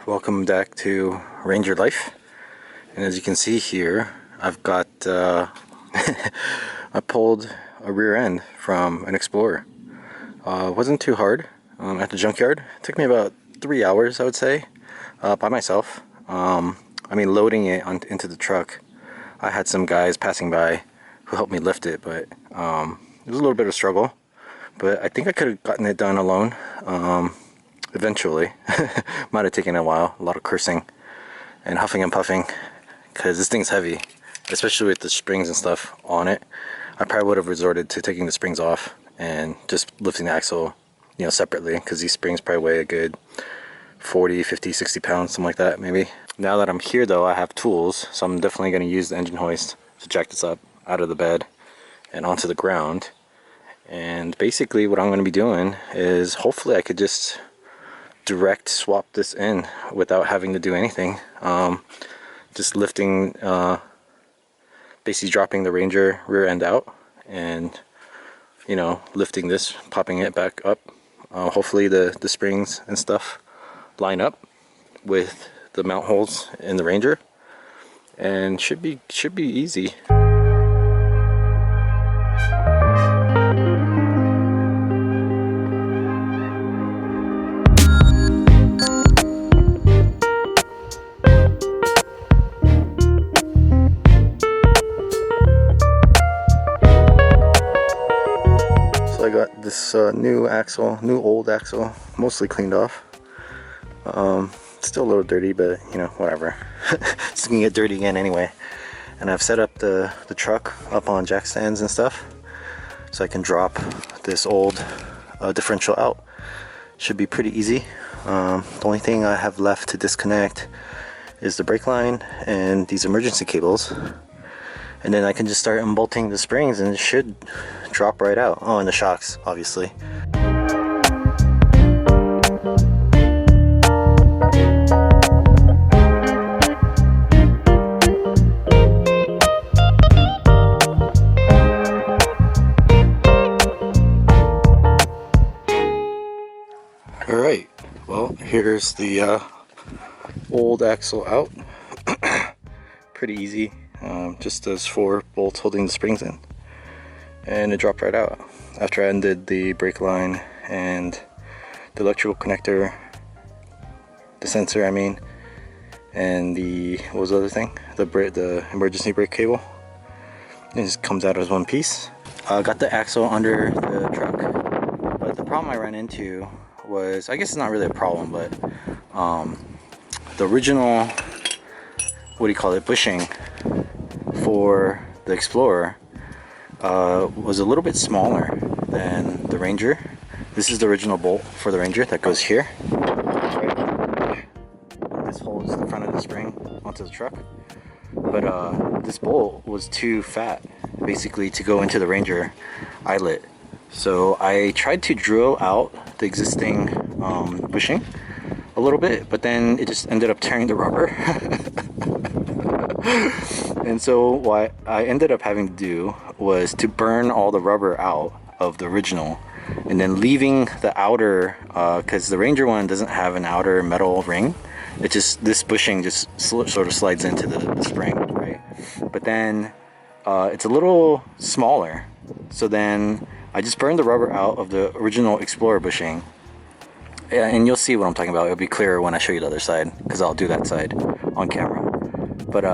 welcome back to Ranger Life. And as you can see here, I've got I pulled a rear end from an Explorer. It wasn't too hard at the junkyard. It took me about 3 hours, I would say, by myself. I mean, loading it into the truck, I had some guys passing by who helped me lift it, but it was a little bit of a struggle. But I think I could have gotten it done alone. Eventually. Might have taken a while, a lot of cursing and huffing and puffing, because this thing's heavy, especially with the springs and stuff on it. I probably would have resorted to taking the springs off and just lifting the axle, separately, because these springs probably weigh a good 40, 50, 60 pounds, something like that, maybe. Now that I'm here though, I have tools, so I'm definitely going to use the engine hoist to jack this up out of the bed and onto the ground. And basically what I'm going to be doing is hopefully I could just direct swap this in without having to do anything. Just lifting, basically dropping the Ranger rear end out and lifting this, popping it back up. Hopefully the springs and stuff line up with the mount holes in the Ranger, and should be easy. I got this new old axle, mostly cleaned off. Still a little dirty, but whatever. It's gonna get dirty again anyway. And I've set up the truck up on jack stands and stuff, so I can drop this old differential out. Should be pretty easy. The only thing I have left to disconnect is the brake line and these emergency cables. And then I can just start unbolting the springs and it should drop right out. Oh, and the shocks, obviously. Alright, well, here's the old axle out. Pretty easy. Just those 4 bolts holding the springs in, and it dropped right out after I undid the brake line and the electrical connector, the sensor I mean, and the, what was the other thing, the emergency brake cable. It just comes out as one piece. I got the axle under the truck, but the problem I ran into was, I guess it's not really a problem, but the original, what do you call it, bushing for the Explorer was a little bit smaller than the Ranger. This is the original bolt for the Ranger that goes here. Right? This holds the front of the spring onto the truck. But this bolt was too fat, basically, to go into the Ranger eyelet. So I tried to drill out the existing bushing a little bit, but then it just ended up tearing the rubber. And so what I ended up having to do was to burn all the rubber out of the original, and then leaving the outer, because the Ranger one doesn't have an outer metal ring. It just, this bushing just sort of slides into the spring, right? But then it's a little smaller, so then I just burned the rubber out of the original Explorer bushing. And you'll see what I'm talking about. It'll be clearer when I show you the other side, because I'll do that side on camera. But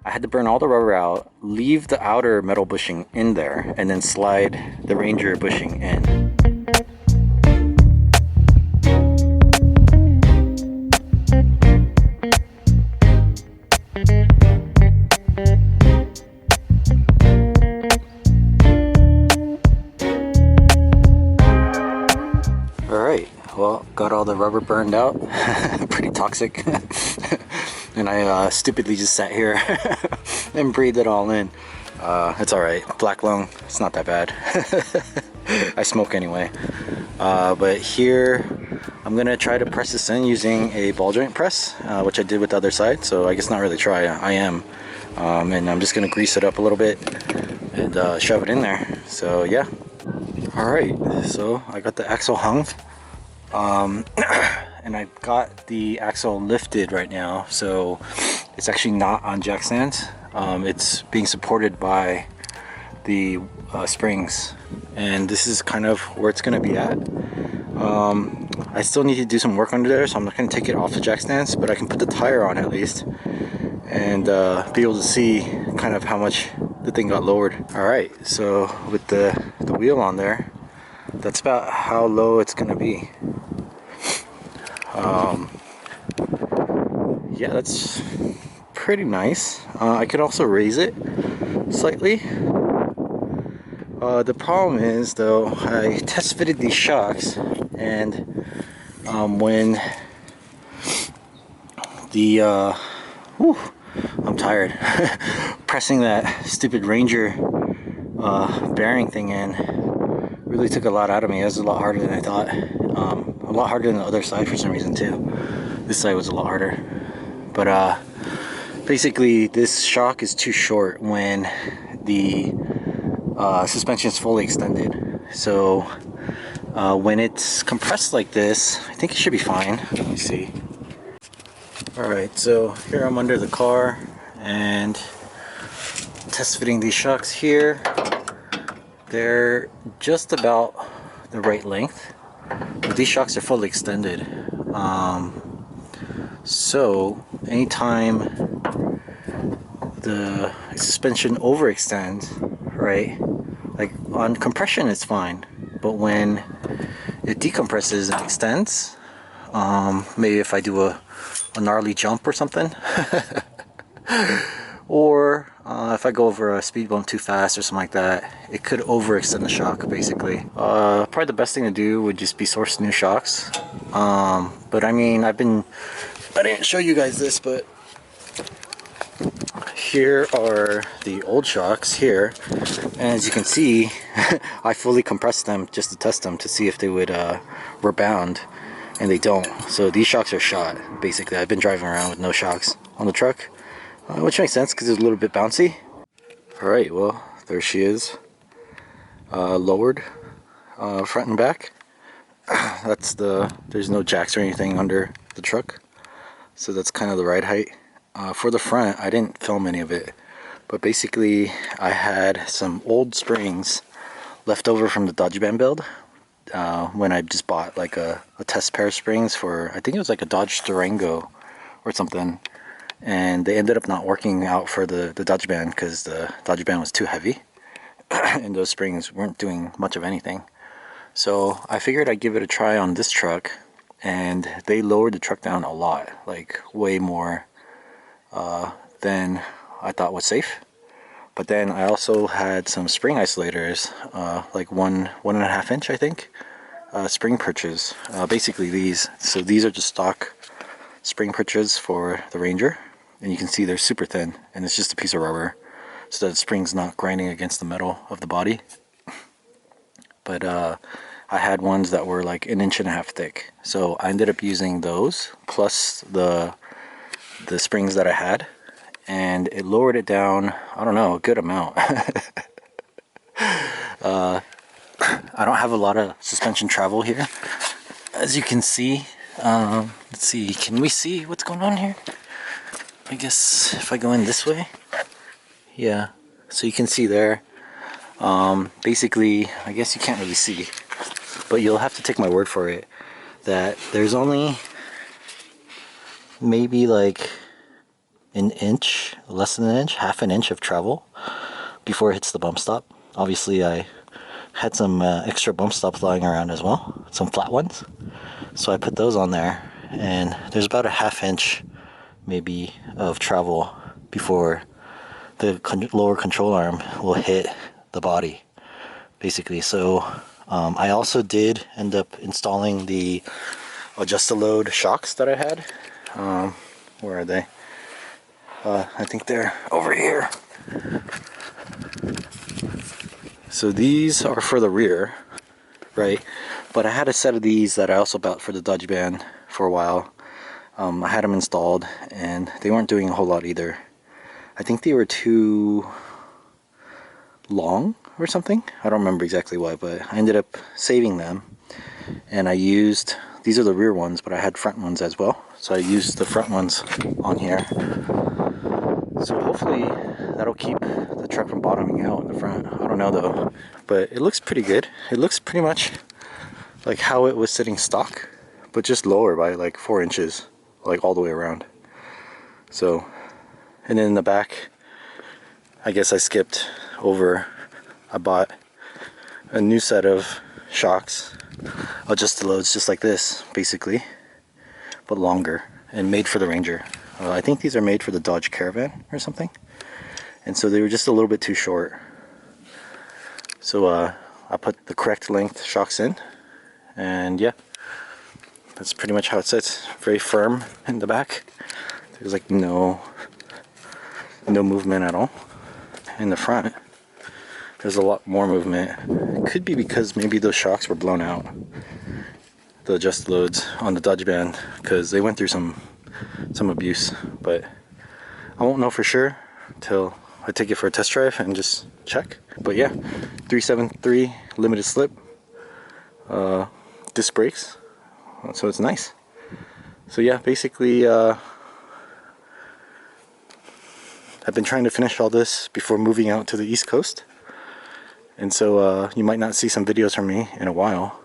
I had to burn all the rubber out, leave the outer metal bushing in there, and then slide the Ranger bushing in. Alright, well, got all the rubber burned out. Pretty toxic. And I stupidly just sat here and breathed it all in. It's alright. Black lung, it's not that bad. I smoke anyway. But here, I'm gonna try to press this in using a ball joint press, which I did with the other side. So I guess not really try, I am. And I'm just gonna grease it up a little bit and shove it in there. So yeah. Alright, so I got the axle hung. And and I've got the axle lifted right now, so it's actually not on jack stands. It's being supported by the springs, and this is kind of where it's going to be at. I still need to do some work under there, so I'm not going to take it off the jack stands, but I can put the tire on at least and be able to see kind of how much the thing got lowered. Alright, so with the wheel on there, that's about how low it's going to be. Yeah, that's pretty nice. I could also raise it slightly. The problem is though, I test fitted these shocks, and when the I'm tired pressing that stupid Ranger bearing thing in really took a lot out of me. It was a lot harder than I thought. A lot harder than the other side for some reason too. This side was a lot harder, but basically this shock is too short when the suspension is fully extended. So when it's compressed like this, I think it should be fine. Let me see. Alright, so here I'm under the car and test fitting these shocks here. They're just about the right length, but these shocks are fully extended. So anytime the suspension overextends, right, like on compression it's fine, but when it decompresses and extends, maybe if I do a gnarly jump or something or if I go over a speed bump too fast or something like that, it could overextend the shock basically. Probably the best thing to do would just be source new shocks. But I mean, I didn't show you guys this, but here are the old shocks here, and as you can see I fully compressed them just to test them to see if they would rebound, and they don't. So these shocks are shot basically. I've been driving around with no shocks on the truck, which makes sense because it's a little bit bouncy. Alright, well there she is, lowered front and back. There's no jacks or anything under the truck, so that's kind of the ride height. For the front, I didn't film any of it, but basically I had some old springs left over from the Dodge Band build when I just bought like a test pair of springs for, I think it was like a Dodge Durango or something, and they ended up not working out for the Dodge Band because the Dodge Band was too heavy and those springs weren't doing much of anything. So I figured I'd give it a try on this truck, and they lowered the truck down a lot, like way more than I thought was safe. But then I also had some spring isolators, like 1.5 inch I think, spring perches, basically these. So these are just stock spring perches for the Ranger, and you can see they're super thin, and it's just a piece of rubber so that the spring's not grinding against the metal of the body. But I had ones that were like 1.5 inches thick, so I ended up using those plus the springs that I had, and it lowered it down, I don't know, a good amount. I don't have a lot of suspension travel here, as you can see. Let's see, can we see what's going on here? I guess if I go in this way, yeah, so you can see there. Basically, I guess you can't really see, but you'll have to take my word for it that there's only maybe like 1 inch, less than 1 inch, 1/2 inch of travel before it hits the bump stop. Obviously I had some extra bump stops lying around as well, some flat ones, so I put those on there, and there's about 1/2 inch maybe of travel before the lower control arm will hit the body basically. So I also did end up installing the adjust-a-load shocks that I had. Where are they? I think they're over here. So these are for the rear, right? But I had a set of these that I also bought for the Dodge Band for a while. I had them installed and they weren't doing a whole lot either. I think they were too long or something. I don't remember exactly why, but I ended up saving them, and I used these are the rear ones, but I had front ones as well, so I used the front ones on here. So hopefully that'll keep the truck from bottoming out in the front. I don't know though, but it looks pretty good. It looks pretty much like how it was sitting stock, but just lower by like 4 inches, like all the way around. So, and then in the back, I guess I skipped over, I bought a new set of shocks, adjusted loads just like this basically, but longer and made for the Ranger. I think these are made for the Dodge Caravan or something, and so they were just a little bit too short. So I put the correct length shocks in, and yeah, that's pretty much how it sits. Very firm in the back. There's like no movement at all. In the front, there's a lot more movement. It could be because maybe those shocks were blown out, the adjust loads on the Dodge van, because they went through some abuse, but I won't know for sure until I take it for a test drive and just check. But yeah, 373 limited slip, disc brakes, so it's nice. So yeah, basically I've been trying to finish all this before moving out to the East Coast, and so you might not see some videos from me in a while,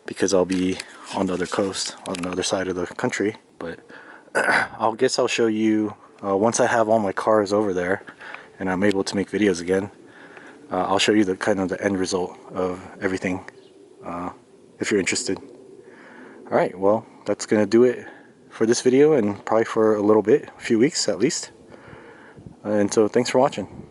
because I'll be on the other coast, on the other side of the country. But I guess I'll show you once I have all my cars over there and I'm able to make videos again. I'll show you the kind of the end result of everything, if you're interested. Alright, well, that's gonna do it for this video, and probably for a little bit, a few weeks at least. And so thanks for watching.